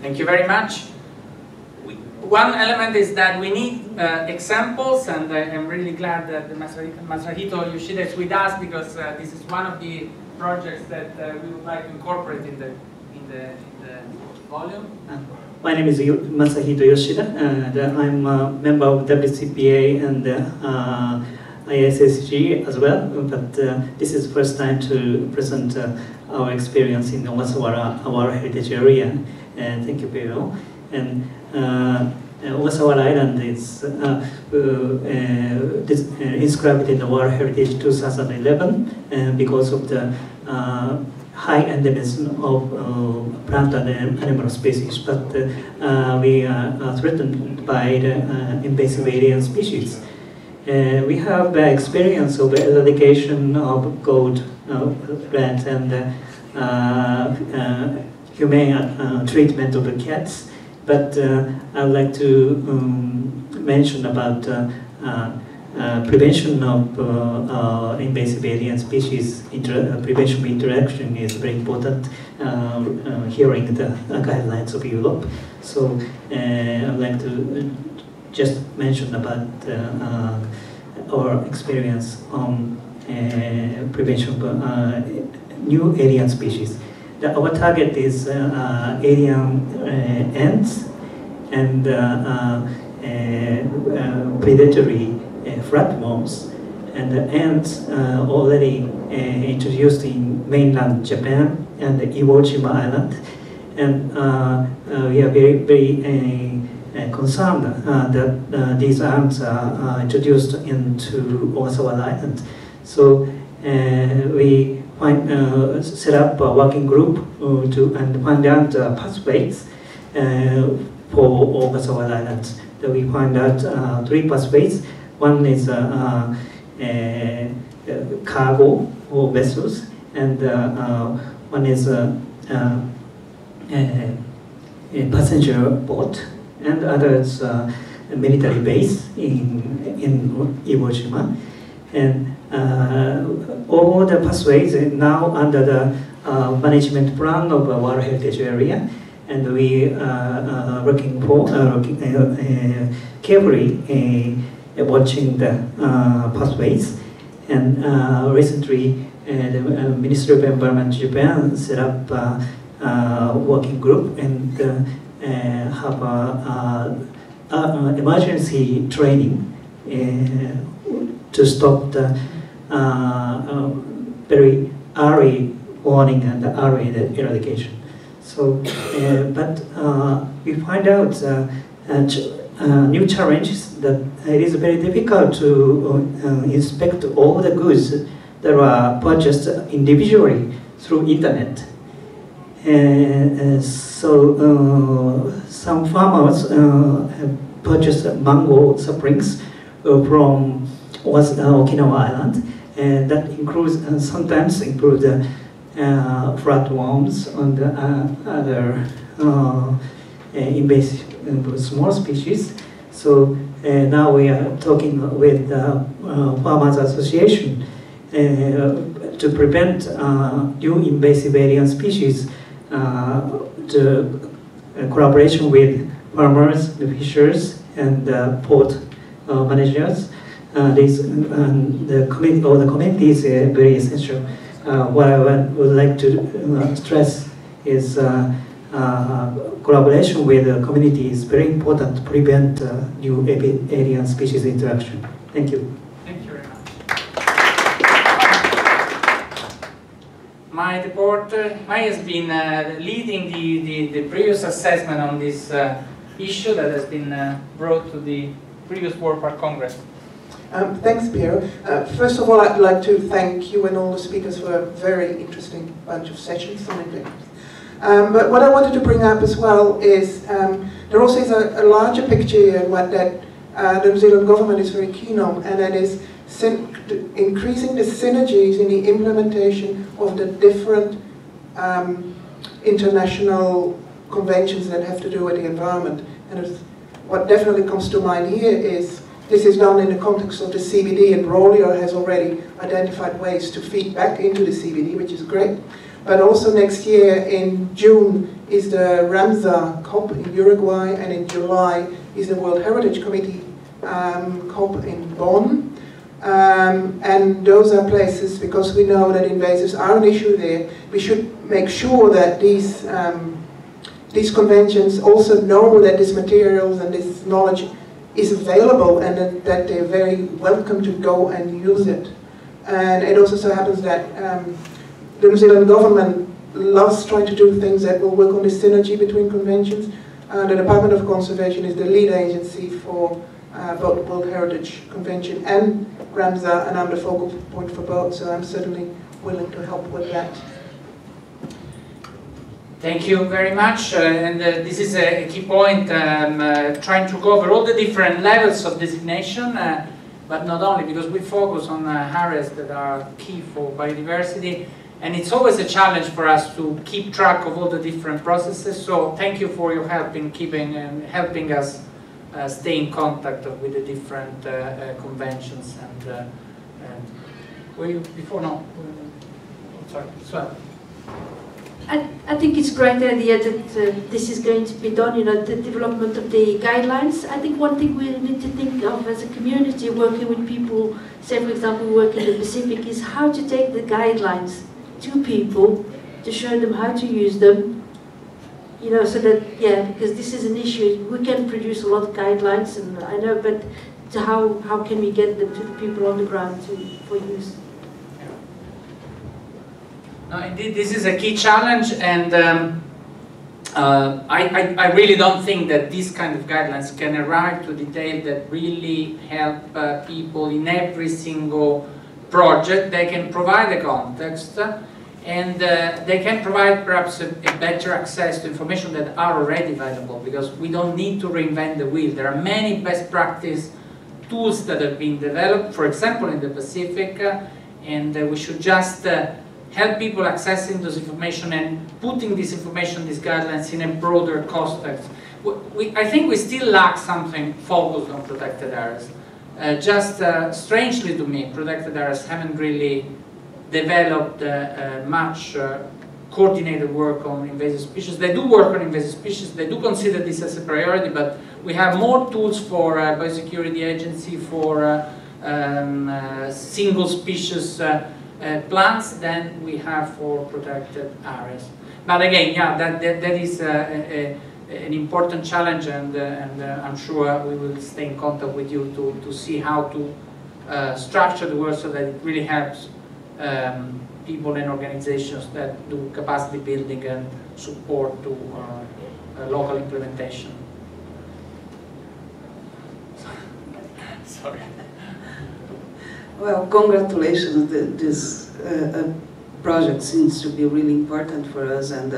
Thank you very much. One element is that we need examples, and I'm really glad that Masahito Yoshida is with us, because this is one of the projects that we would like to incorporate in the volume. My name is Masahito Yoshida, and I'm a member of WCPA and ISSG as well, but this is the first time to present our experience in Ogasawara, our heritage area. Thank you, Pedro. And Ogasawara Island is inscribed in the World Heritage 2011 because of the high endemism of plant and animal species, but we are threatened by the invasive alien species. We have the experience of eradication of gold plant and humane treatment of the cats, but I would like to mention about prevention of invasive alien species. Prevention of interaction is very important, hearing the guidelines of Europe. So I would like to just mention about our experience on prevention of new alien species. Our target is alien ants and predatory flatworms, and the ants already introduced in mainland Japan and Iwo Jima Island, and we are very concerned that these ants are introduced into Ogasawara Island. So we set up a working group to find out pathways for Ogasawara Island. That we find out 3 pathways. One is cargo or vessels, and one is a passenger boat, and other is a military base in Iwo Jima. And all the pathways are now under the management plan of our World Heritage Area, and we are working for carefully watching the pathways. And recently, the Ministry of Environment Japan set up a working group and have emergency training to stop the very early warning and the early eradication. So, but we find out new challenges, that it is very difficult to inspect all the goods that are purchased individually through internet. So some farmers have purchased mango saplings from Okinawa Island, and that includes sometimes includes flatworms and other invasive small species. So now we are talking with the Farmers Association to prevent new invasive alien species, to collaboration with farmers, the fishers, and port managers. The community is very essential. What I would like to stress is collaboration with the community is very important to prevent new alien species interaction. Thank you. Thank you very much. My report, Maya has been leading the previous assessment on this issue that has been brought to the previous World Park Congress. Thanks, Piero. First of all, I'd like to thank you and all the speakers for a very interesting bunch of sessions on it. But what I wanted to bring up as well is there also is a larger picture here, and what that the New Zealand government is very keen on, and that is increasing the synergies in the implementation of the different international conventions that have to do with the environment. And what definitely comes to mind here is this is done in the context of the CBD, and Braulio has already identified ways to feed back into the CBD, which is great. But also next year in June is the Ramsar COP in Uruguay, and in July is the World Heritage Committee COP in Bonn. And those are places, because we know that invasives are an issue there, we should make sure that these conventions also know that this materials and this knowledge is available, and that they're very welcome to go and use it. And it also so happens that the New Zealand government loves trying to do things that will work on this synergy between conventions. The Department of Conservation is the lead agency for both World Heritage Convention and Ramsar, and I'm the focal point for both, so I'm certainly willing to help with that. Thank you very much, and this is a key point, trying to cover all the different levels of designation, but not only, because we focus on areas that are key for biodiversity, and it's always a challenge for us to keep track of all the different processes, so thank you for your help in helping us stay in contact with the different conventions. Sorry. I think it's a great idea that this is going to be done, the development of the guidelines. I think one thing we need to think of as a community working with people, say for example we work in the Pacific, is how to take the guidelines to people, to show them how to use them, so that, because this is an issue. We can produce a lot of guidelines, and I know, but how can we get them to the people on the ground for use? No, indeed, this is a key challenge, and I really don't think that these kind of guidelines can arrive to detail that really help people in every single project. They can provide a context, and they can provide perhaps a better access to information that are already available, because we don't need to reinvent the wheel. There are many best practice tools that have been developed, for example in the Pacific, and we should just help people accessing this information and putting this information, these guidelines, in a broader context. I think we still lack something focused on protected areas. Strangely to me, protected areas haven't really developed much coordinated work on invasive species. They do work on invasive species, they do consider this as a priority, but we have more tools for biosecurity agency, for single species plants than we have for protected areas. But again, that is an important challenge, and I'm sure we will stay in contact with you to see how to structure the work so that it really helps people and organizations that do capacity building and support to local implementation. Sorry. Well, congratulations. This project seems to be really important for us, and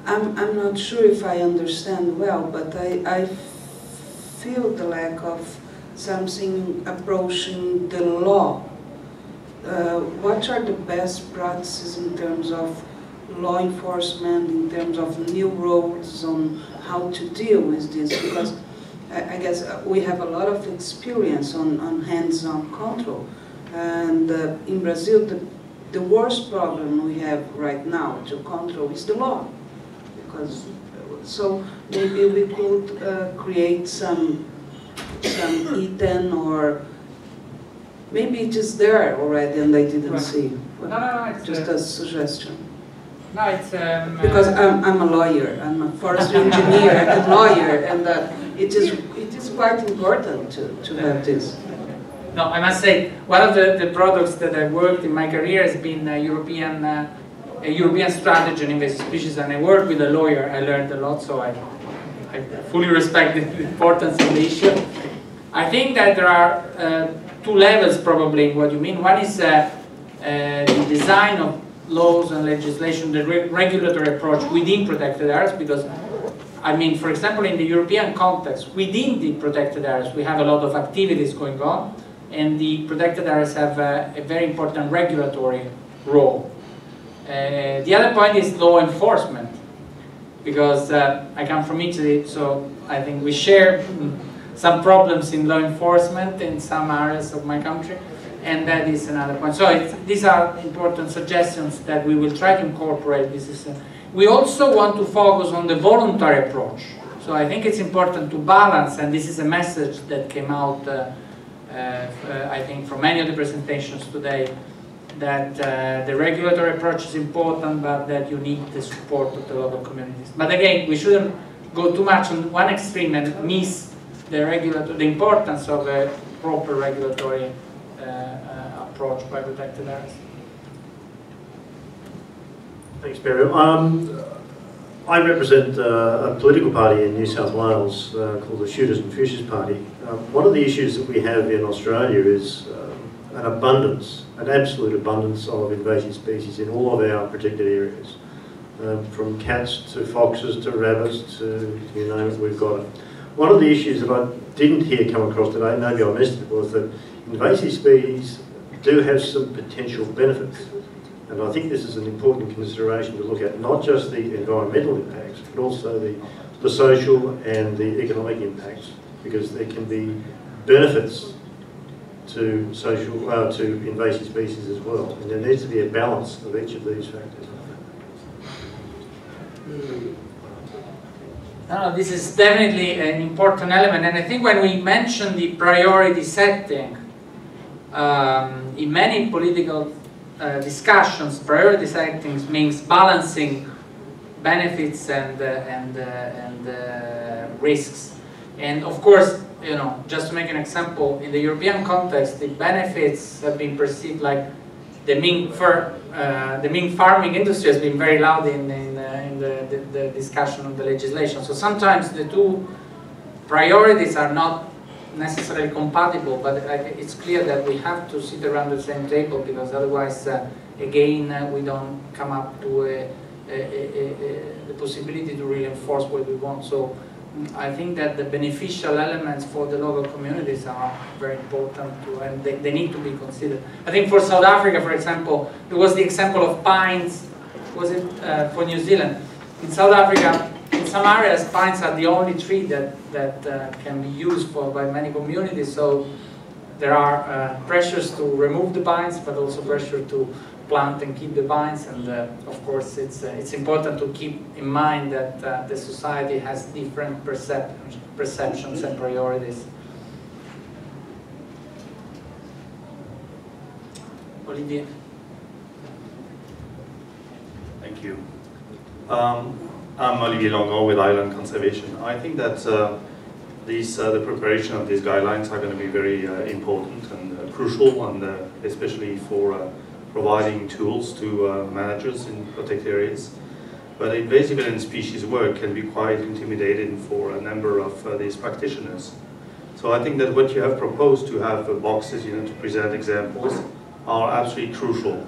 I'm not sure if I understand well, but I feel the lack of something approaching the law. What are the best practices in terms of law enforcement, in terms of new roles on how to deal with this? Because I guess we have a lot of experience on hands-on control, and in Brazil the worst problem we have right now to control is the law. Because so maybe we could create some E10, or maybe it is there already and I didn't see. No, it's just a suggestion. No, it's because I'm a lawyer. I'm a forestry engineer and lawyer, and it is quite important to have this. No, I must say, one of the products that I worked in my career has been a European strategy on invasive species, and I worked with a lawyer. I learned a lot, so I fully respect the importance of the issue. I think that there are two levels probably in what you mean. One is the design of laws and legislation, the regulatory approach within protected areas, because I mean, for example, in the European context, within the protected areas, we have a lot of activities going on, and the protected areas have a very important regulatory role. The other point is law enforcement, because I come from Italy, so I think we share some problems in law enforcement in some areas of my country, and that is another point. So these are important suggestions that we will try to incorporate. We also want to focus on the voluntary approach. So I think it's important to balance, and this is a message that came out, I think, from many of the presentations today, that the regulatory approach is important, but that you need the support of the local communities. But again, we shouldn't go too much on one extreme and miss the importance of a proper regulatory approach by protected areas. Thanks, Mario. I represent a political party in New South Wales called the Shooters and Fishers Party. One of the issues that we have in Australia is an abundance, an absolute abundance of invasive species in all of our protected areas. From cats to foxes to rabbits to you name it, we've got it. One of the issues that I didn't hear come across today, maybe I missed it, was that invasive species do have some potential benefits. And I think this is an important consideration to look at, not just the environmental impacts, but also the social and the economic impacts, because there can be benefits to invasive species as well. And there needs to be a balance of each of these factors. No, this is definitely an important element, and I think when we mention the priority setting, in many political discussions, priority settings means balancing benefits and risks. And of course, you know, just to make an example, in the European context, the benefits have been perceived like the mink farming industry has been very loud in the discussion of the legislation. So sometimes the two priorities are not necessarily compatible, but it's clear that we have to sit around the same table, because otherwise, again, we don't come up to the possibility to really enforce what we want. So I think that the beneficial elements for the local communities are very important too, and they need to be considered. I think for South Africa, for example, there was the example of pines. Was it for New Zealand? In South Africa, in some areas, pines are the only tree that can be used by many communities. So there are pressures to remove the pines, but also pressure to plant and keep the pines. And of course, it's important to keep in mind that the society has different perceptions and priorities. Olivier. Thank you. I'm Olivier Longon with Island Conservation. I think that the preparation of these guidelines are going to be very important and crucial, and especially for providing tools to managers in protected areas. But invasive alien species work can be quite intimidating for a number of these practitioners. So I think that what you have proposed to have boxes, to present examples, are absolutely crucial.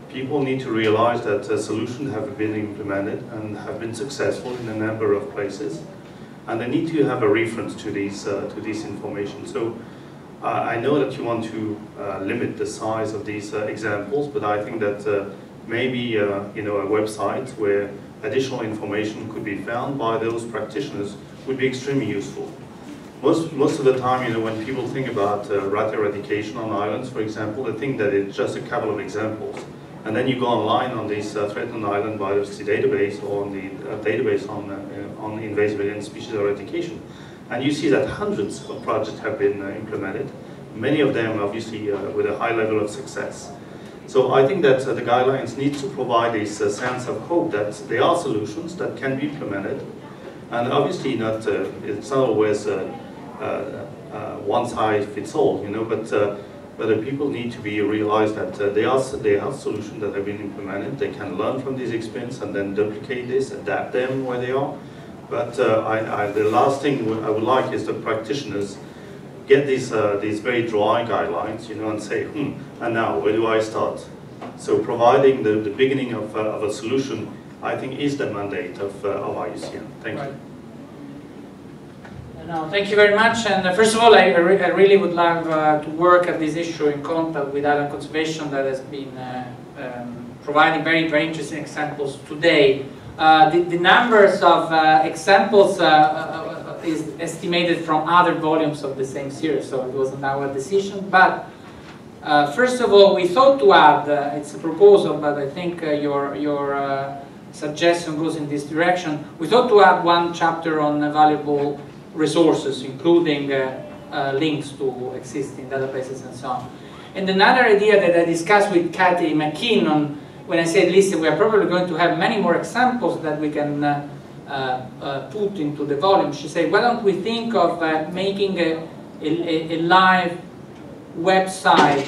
People need to realize that solutions have been implemented and have been successful in a number of places, and they need to have a reference to this information. So I know that you want to limit the size of these examples, but I think that maybe a website where additional information could be found by those practitioners would be extremely useful. Most of the time, when people think about rat eradication on islands, for example, they think that it's just a couple of examples. And then you go online on this threatened island biodiversity database, or on the database on invasive alien species eradication, and you see that hundreds of projects have been implemented, many of them obviously with a high level of success. So I think that the guidelines need to provide this sense of hope that there are solutions that can be implemented, and obviously it's not always one size fits all, but the people need to be realized that there are solutions that have been implemented. They can learn from these experiences and then duplicate this, adapt them where they are. But the last thing I would like is the practitioners get these very dry guidelines, and say, and now where do I start? So providing the beginning of a solution, I think, is the mandate of IUCN. Thank you. No, thank you very much. And first of all, I really would love to work at this issue in contact with Island Conservation, that has been providing very, very interesting examples today. The numbers of examples is estimated from other volumes of the same series, so it wasn't our decision. But first of all, we thought to add, it's a proposal, but I think your suggestion goes in this direction. We thought to add one chapter on valuable resources, including links to existing databases and so on. And another idea that I discussed with Kathy McKinnon, when I said, listen, we are probably going to have many more examples that we can put into the volume. She said, why don't we think of making a live website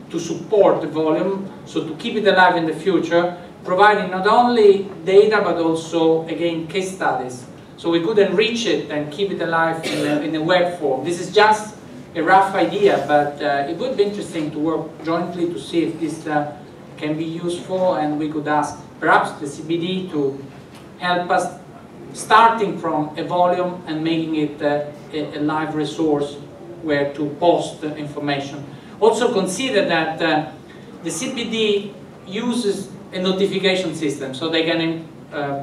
to support the volume, so to keep it alive in the future, providing not only data but also, again, case studies. So we could enrich it and keep it alive in a web form. This is just a rough idea, but it would be interesting to work jointly to see if this can be useful, and we could ask perhaps the CBD to help us, starting from a volume and making it a live resource where to post information. Also consider that the CBD uses a notification system, so they can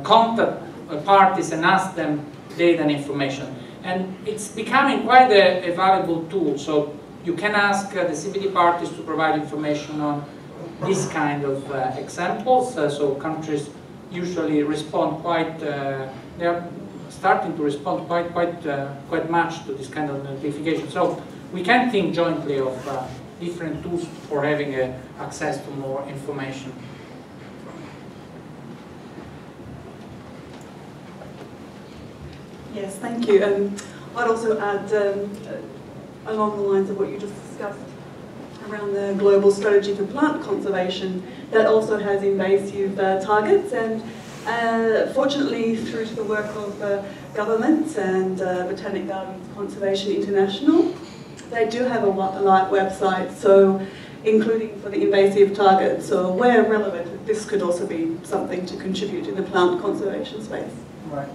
contact parties and ask them data and information. And it's becoming quite a valuable tool, so you can ask the CBD parties to provide information on this kind of examples. So countries usually respond quite, they are starting to respond quite much to this kind of notification. So we can think jointly of different tools for having access to more information. Yes, thank you. I'd also add, along the lines of what you just discussed, around the global strategy for plant conservation, that also has invasive targets, and fortunately through to the work of governments and Botanic Gardens Conservation International, they do have a live website, so including for the invasive targets, so where relevant, this could also be something to contribute in the plant conservation space. Right.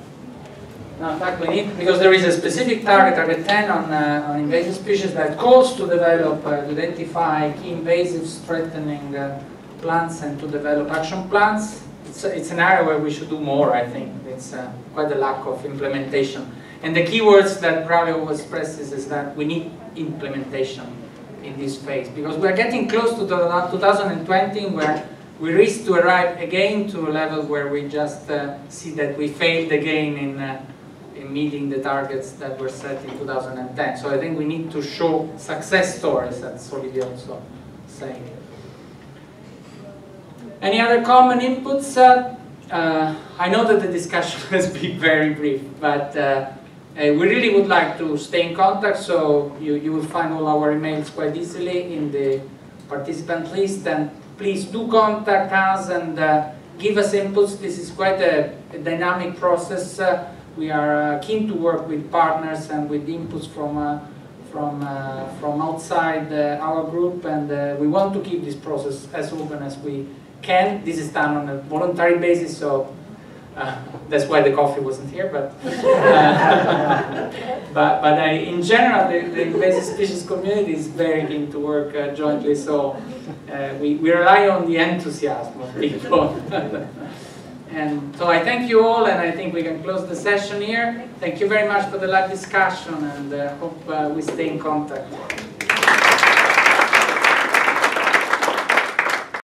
Now, in fact, we need, because there is a specific target, target 10 on invasive species, that calls to develop, to identify key invasives threatening plants and to develop action plans. It's an area where we should do more, I think. It's quite a lack of implementation. And the keywords that Ravi always stresses is that we need implementation in this phase, because we're getting close to 2020, where we risk to arrive again to a level where we just see that we failed again in meeting the targets that were set in 2010. So I think we need to show success stories, as Olivia also saying. Any other common inputs? I know that the discussion has been very brief, but we really would like to stay in contact, so you will find all our emails quite easily in the participant list, and please do contact us and give us inputs. This is quite a dynamic process. We are keen to work with partners and with inputs from outside our group, and we want to keep this process as open as we can. This is done on a voluntary basis, so that's why the coffee wasn't here. But in general, the invasive species community is very keen to work jointly. So we rely on the enthusiasm of people. And so I thank you all, and I think we can close the session here. Thank you very much for the live discussion, and hope we stay in contact.